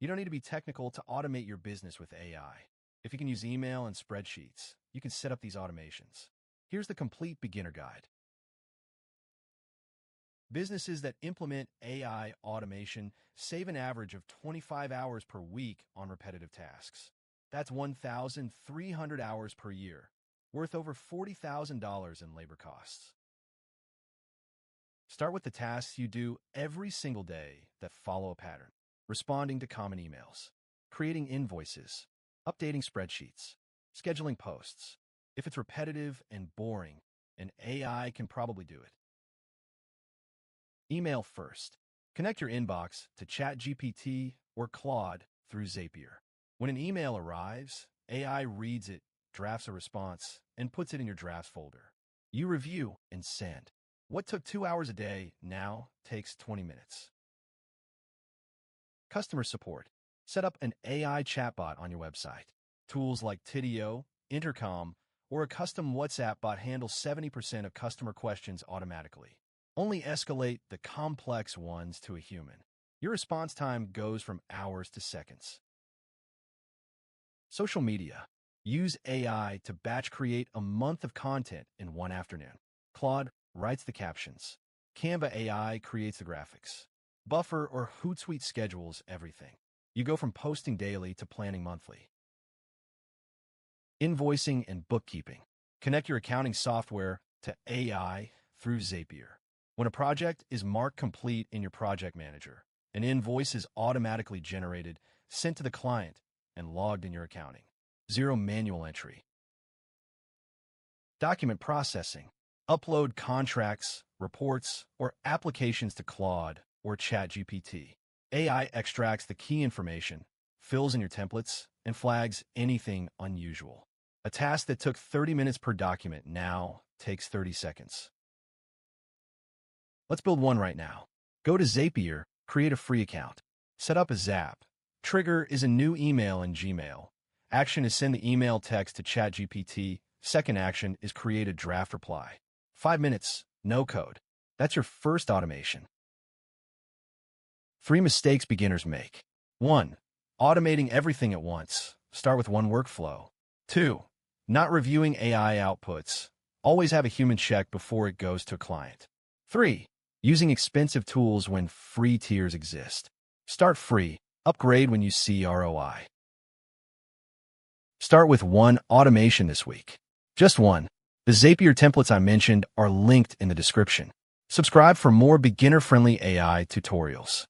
You don't need to be technical to automate your business with AI. If you can use email and spreadsheets, you can set up these automations. Here's the complete beginner guide. Businesses that implement AI automation save an average of 25 hours per week on repetitive tasks. That's 1,300 hours per year, worth over $40,000 in labor costs. Start with the tasks you do every single day that follow a pattern. Responding to common emails, creating invoices, updating spreadsheets, scheduling posts. If it's repetitive and boring, an AI can probably do it. Email first. Connect your inbox to ChatGPT or Claude through Zapier. When an email arrives, AI reads it, drafts a response, and puts it in your drafts folder. You review and send. What took 2 hours a day now takes 20 minutes. Customer support. Set up an AI chatbot on your website. Tools like Tidio, Intercom, or a custom WhatsApp bot handle 70% of customer questions automatically. Only escalate the complex ones to a human. Your response time goes from hours to seconds. Social media. Use AI to batch create a month of content in one afternoon. Claude writes the captions. Canva AI creates the graphics. Buffer or Hootsuite schedules everything. You go from posting daily to planning monthly. Invoicing and bookkeeping. Connect your accounting software to AI through Zapier. When a project is marked complete in your project manager, an invoice is automatically generated, sent to the client, and logged in your accounting. Zero manual entry. Document processing. Upload contracts, reports, or applications to Claude or ChatGPT. AI extracts the key information, fills in your templates, and flags anything unusual. A task that took 30 minutes per document now takes 30 seconds. Let's build one right now. Go to Zapier, create a free account. Set up a Zap. Trigger is a new email in Gmail. Action is send the email text to ChatGPT. Second action is create a draft reply. 5 minutes, no code. That's your first automation. 3 mistakes beginners make. 1. Automating everything at once. Start with one workflow. 2. Not reviewing AI outputs. Always have a human check before it goes to a client. 3. Using expensive tools when free tiers exist. Start free. Upgrade when you see ROI. Start with one automation this week. Just one. The Zapier templates I mentioned are linked in the description. Subscribe for more beginner-friendly AI tutorials.